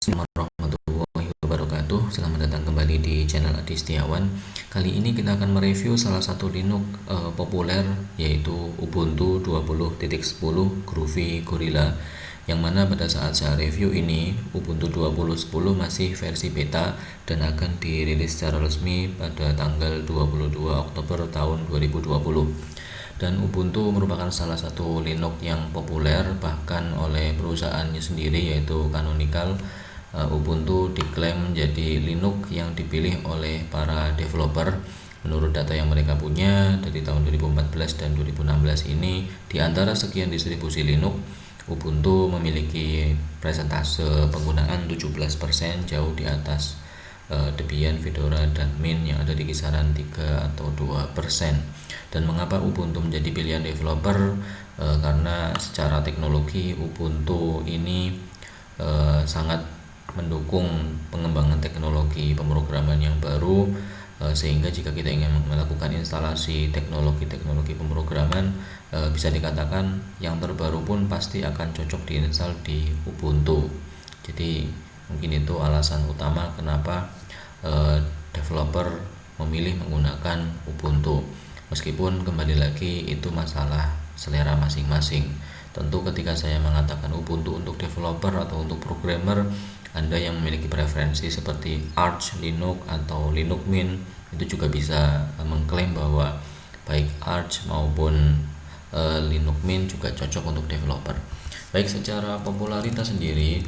Assalamualaikum warahmatullahi wabarakatuh. Selamat datang kembali di channel Adi Setiawan. Kali ini kita akan mereview salah satu Linux populer, yaitu Ubuntu 20.10 Groovy Gorilla, yang mana pada saat saya review ini Ubuntu 20.10 masih versi beta dan akan dirilis secara resmi pada tanggal 22 Oktober tahun 2020. Dan Ubuntu merupakan salah satu Linux yang populer bahkan oleh perusahaannya sendiri, yaitu Canonical. Ubuntu diklaim menjadi Linux yang dipilih oleh para developer. Menurut data yang mereka punya dari tahun 2014 dan 2016 ini, di antara sekian distribusi Linux, Ubuntu memiliki persentase penggunaan 17%, jauh di atas Debian, Fedora, dan Mint yang ada di kisaran 3 atau 2%. Dan mengapa Ubuntu menjadi pilihan developer? Karena secara teknologi Ubuntu ini sangat mendukung pengembangan teknologi pemrograman yang baru, sehingga jika kita ingin melakukan instalasi teknologi pemrograman, bisa dikatakan yang terbaru pun pasti akan cocok diinstal di Ubuntu. Jadi mungkin itu alasan utama kenapa developer memilih menggunakan Ubuntu. Meskipun kembali lagi itu masalah selera masing-masing. Tentu ketika saya mengatakan Ubuntu untuk developer atau untuk programmer, Anda yang memiliki preferensi seperti Arch Linux atau Linux Mint itu juga bisa mengklaim bahwa baik Arch maupun Linux Mint juga cocok untuk developer. Baik, secara popularitas sendiri,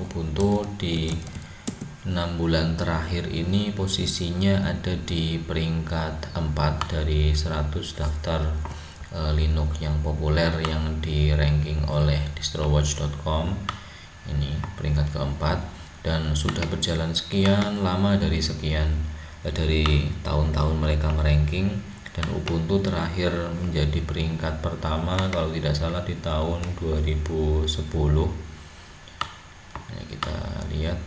Ubuntu di 6 bulan terakhir ini posisinya ada di peringkat 4 dari 100 daftar Linux yang populer yang di ranking oleh distrowatch.com. Ini peringkat keempat dan sudah berjalan sekian lama, dari tahun-tahun mereka meranking, dan Ubuntu terakhir menjadi peringkat pertama kalau tidak salah di tahun 2010. Nah, kita lihat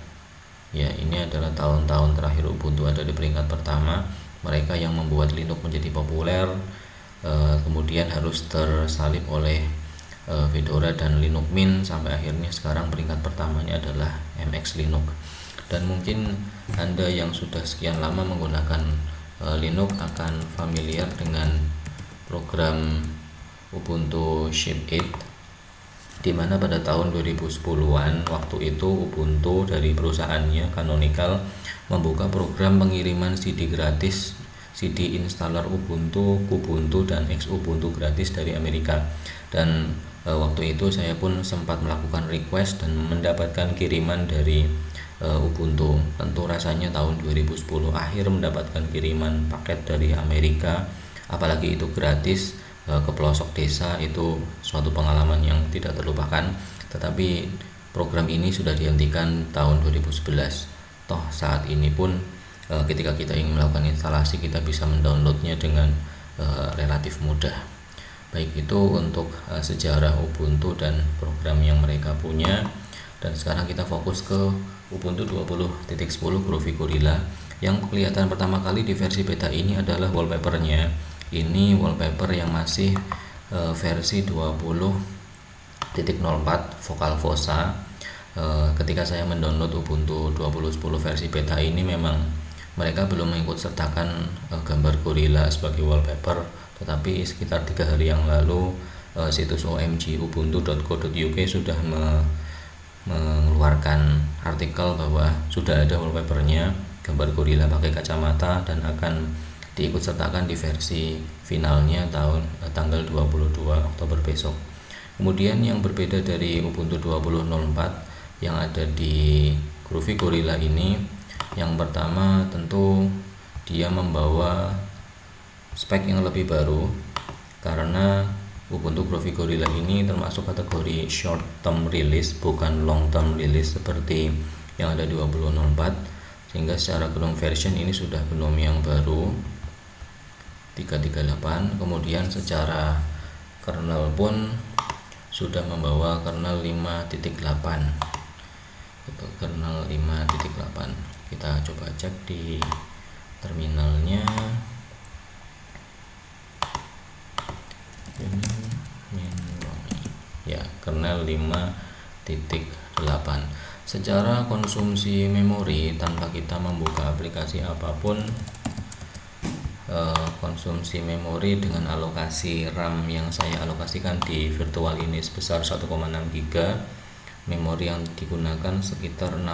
ya, ini adalah tahun-tahun terakhir Ubuntu ada di peringkat pertama. Mereka yang membuat Linux menjadi populer kemudian harus tersalib oleh Fedora dan Linux Mint sampai akhirnya sekarang peringkat pertamanya adalah MX Linux. Dan mungkin Anda yang sudah sekian lama menggunakan Linux akan familiar dengan program Ubuntu Ship 8, di mana pada tahun 2010-an waktu itu Ubuntu dari perusahaannya Canonical membuka program pengiriman CD gratis, CD installer Ubuntu, Kubuntu, dan Xubuntu gratis dari Amerika. Dan waktu itu saya pun sempat melakukan request dan mendapatkan kiriman dari Ubuntu. Tentu rasanya tahun 2010 akhir mendapatkan kiriman paket dari Amerika, apalagi itu gratis, ke pelosok desa, itu suatu pengalaman yang tidak terlupakan. Tetapi program ini sudah dihentikan tahun 2011. Toh saat ini pun ketika kita ingin melakukan instalasi, kita bisa mendownloadnya dengan relatif mudah. Baik, itu untuk sejarah Ubuntu dan program yang mereka punya. Dan sekarang kita fokus ke Ubuntu 20.10 Groovy Gorilla. Yang kelihatan pertama kali di versi beta ini adalah wallpapernya. Ini wallpaper yang masih versi 20.04 Vocal Fossa. Ketika saya mendownload Ubuntu 20.10 versi beta ini, memang mereka belum mengikut sertakan gambar gorilla sebagai wallpaper, tetapi sekitar 3 hari yang lalu situs omgubuntu.co.uk sudah mengeluarkan artikel bahwa sudah ada wallpapernya, gambar gorilla pakai kacamata, dan akan diikut sertakan di versi finalnya tanggal 22 Oktober besok. Kemudian yang berbeda dari Ubuntu 20.04 yang ada di Groovy Gorilla ini, yang pertama tentu dia membawa spek yang lebih baru, karena Ubuntu Groovy Gorilla ini termasuk kategori short term release, bukan long term release seperti yang ada di 20.04, sehingga secara GNOME version ini sudah GNOME yang baru 338. Kemudian secara kernel pun sudah membawa kernel 5.8, itu kernel 5.8. Kita coba cek di terminalnya. Ya, kernel 5.8. Secara konsumsi memori tanpa kita membuka aplikasi apapun, konsumsi memori dengan alokasi RAM yang saya alokasikan di virtual ini sebesar 1,6 GB, memori yang digunakan sekitar 60%.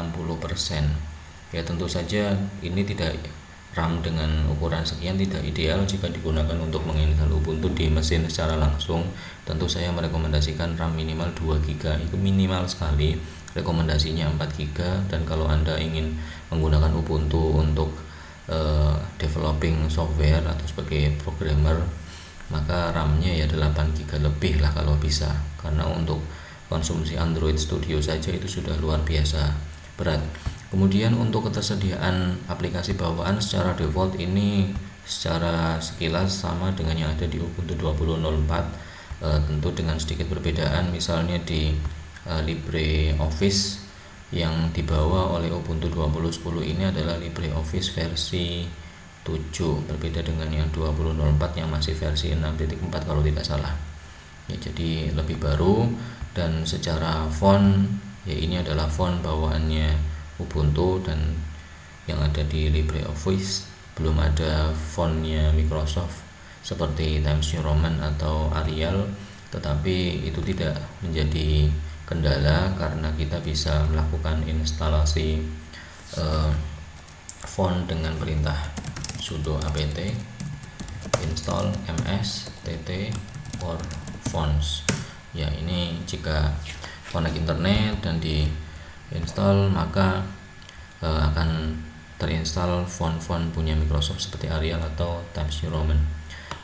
Ya tentu saja ini tidak, RAM dengan ukuran sekian tidak ideal jika digunakan untuk menginstal Ubuntu di mesin secara langsung. Tentu saya merekomendasikan RAM minimal 2 GB, itu minimal sekali, rekomendasinya 4 GB. Dan kalau Anda ingin menggunakan Ubuntu untuk developing software atau sebagai programmer, maka RAM-nya ya 8 GB lebih lah kalau bisa, karena untuk konsumsi Android Studio saja itu sudah luar biasa berat. Kemudian untuk ketersediaan aplikasi bawaan secara default ini secara sekilas sama dengan yang ada di Ubuntu 20.04, tentu dengan sedikit perbedaan. Misalnya di LibreOffice yang dibawa oleh Ubuntu 20.10 ini adalah LibreOffice versi 7, berbeda dengan yang 20.04 yang masih versi 6.4 kalau tidak salah ya, jadi lebih baru. Dan secara font ya, ini adalah font bawaannya Ubuntu, dan yang ada di LibreOffice belum ada fontnya Microsoft seperti Times New Roman atau Arial, tetapi itu tidak menjadi kendala karena kita bisa melakukan instalasi font dengan perintah sudo apt install ms tt for fonts. Ya, ini jika connect internet dan di install maka akan terinstall font-font punya Microsoft seperti Arial atau Times New Roman.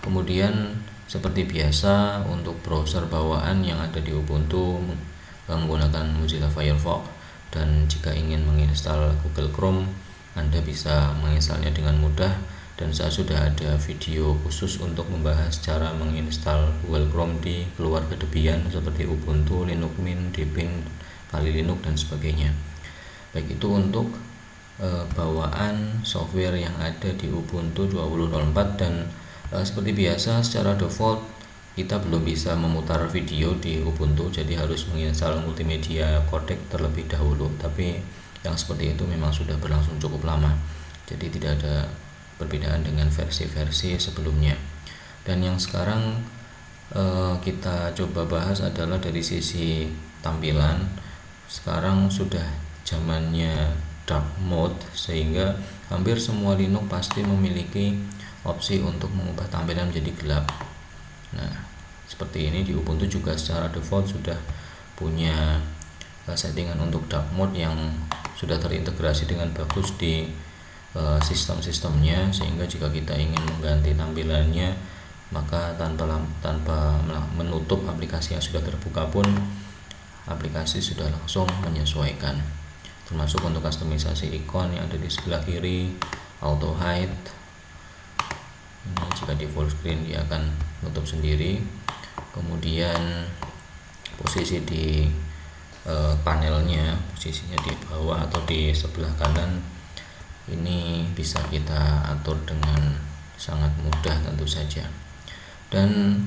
Kemudian seperti biasa untuk browser bawaan yang ada di Ubuntu menggunakan Mozilla Firefox, dan jika ingin menginstal Google Chrome Anda bisa menginstalnya dengan mudah, dan saya sudah ada video khusus untuk membahas cara menginstal Google Chrome di keluarga Debian seperti Ubuntu, Linux Mint, Debian, Kali Linux dan sebagainya. Baik, itu untuk bawaan software yang ada di Ubuntu 20.04. Dan seperti biasa secara default kita belum bisa memutar video di Ubuntu, jadi harus menginstal multimedia codec terlebih dahulu. Tapi yang seperti itu memang sudah berlangsung cukup lama, jadi tidak ada perbedaan dengan versi-versi sebelumnya. Dan yang sekarang kita coba bahas adalah dari sisi tampilan. Sekarang sudah zamannya dark mode, sehingga hampir semua Linux pasti memiliki opsi untuk mengubah tampilan menjadi gelap. Nah, seperti ini di Ubuntu juga secara default sudah punya settingan untuk dark mode yang sudah terintegrasi dengan bagus di sistem-sistemnya, sehingga jika kita ingin mengganti tampilannya maka tanpa menutup aplikasi yang sudah terbuka pun aplikasi sudah langsung menyesuaikan. Termasuk untuk kustomisasi ikon yang ada di sebelah kiri, auto hide. Ini jika di full screen dia akan tutup sendiri. Kemudian posisi di panelnya, posisinya di bawah atau di sebelah kanan, ini bisa kita atur dengan sangat mudah tentu saja. Dan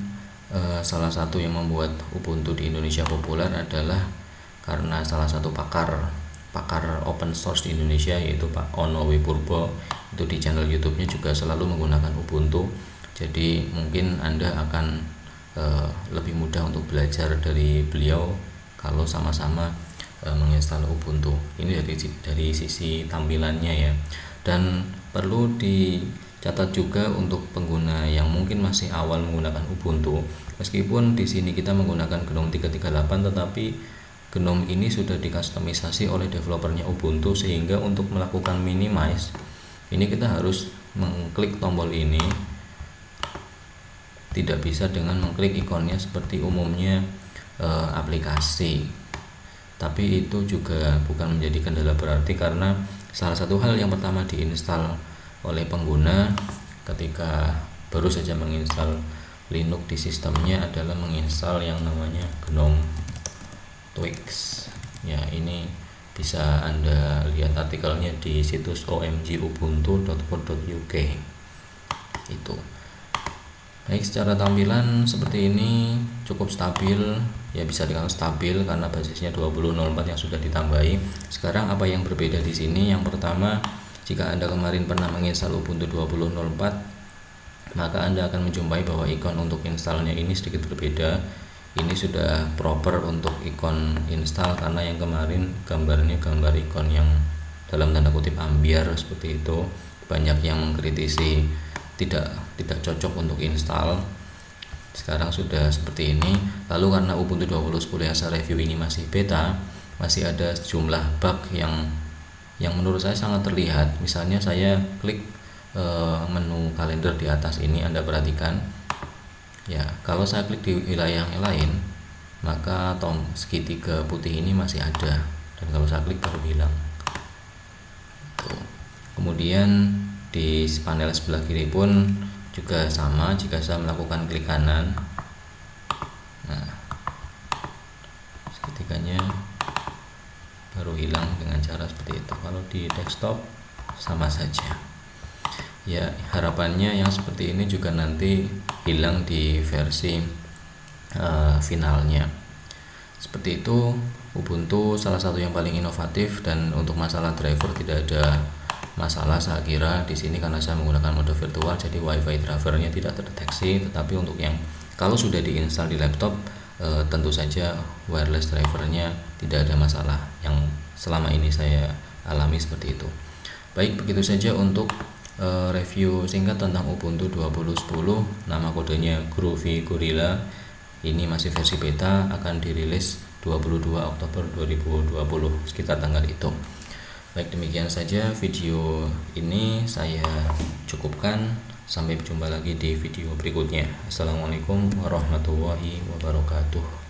salah satu yang membuat Ubuntu di Indonesia populer adalah karena salah satu pakar open source di Indonesia, yaitu Pak Ono W. Purbo, itu di channel YouTube-nya juga selalu menggunakan Ubuntu. Jadi mungkin Anda akan lebih mudah untuk belajar dari beliau kalau sama-sama menginstal Ubuntu. Ini dari sisi tampilannya ya. Dan perlu dicatat juga untuk pengguna yang mungkin masih awal menggunakan Ubuntu, meskipun di sini kita menggunakan GNOME 338, tetapi GNOME ini sudah dikustomisasi oleh developernya Ubuntu, sehingga untuk melakukan minimize ini kita harus mengklik tombol ini, tidak bisa dengan mengklik ikonnya seperti umumnya aplikasi. Tapi itu juga bukan menjadi kendala berarti, karena salah satu hal yang pertama diinstal oleh pengguna ketika baru saja menginstal Linux di sistemnya adalah menginstal yang namanya GNOME Twix. Ya, ini bisa Anda lihat artikelnya di situs omgubuntu.co.uk. Itu. Baik, secara tampilan seperti ini cukup stabil, ya bisa dikatakan stabil karena basisnya 20.04 yang sudah ditambahi. Sekarang apa yang berbeda di sini? Yang pertama, jika Anda kemarin pernah menginstal Ubuntu 20.04, maka Anda akan menjumpai bahwa ikon untuk installnya ini sedikit berbeda. Ini sudah proper untuk ikon install, karena yang kemarin gambarnya gambar ikon yang dalam tanda kutip ambiar seperti itu. Banyak yang mengkritisi tidak cocok untuk install. Sekarang sudah seperti ini. Lalu karena Ubuntu 20.10 yang saya review ini masih beta, masih ada sejumlah bug yang menurut saya sangat terlihat. Misalnya saya klik menu kalender di atas ini, Anda perhatikan ya, kalau saya klik di wilayah yang lain, maka segitiga putih ini masih ada, dan kalau saya klik baru hilang. Tuh. Kemudian di panel sebelah kiri pun juga sama, jika saya melakukan klik kanan, nah seketikanya baru hilang dengan cara seperti itu. Kalau di desktop sama saja. Ya, harapannya yang seperti ini juga nanti hilang di versi finalnya. Seperti itu Ubuntu salah satu yang paling inovatif, dan untuk masalah driver tidak ada masalah saya kira di sini, karena saya menggunakan mode virtual jadi WiFi drivernya tidak terdeteksi. Tetapi untuk yang kalau sudah diinstal di laptop, tentu saja wireless drivernya tidak ada masalah, yang selama ini saya alami seperti itu. Baik, begitu saja untuk review singkat tentang Ubuntu 20.10. Nama kodenya Groovy Gorilla. Ini masih versi beta, akan dirilis 22 Oktober 2020 sekitar tanggal itu. Baik, demikian saja video ini saya cukupkan. Sampai berjumpa lagi di video berikutnya. Assalamualaikum warahmatullahi wabarakatuh.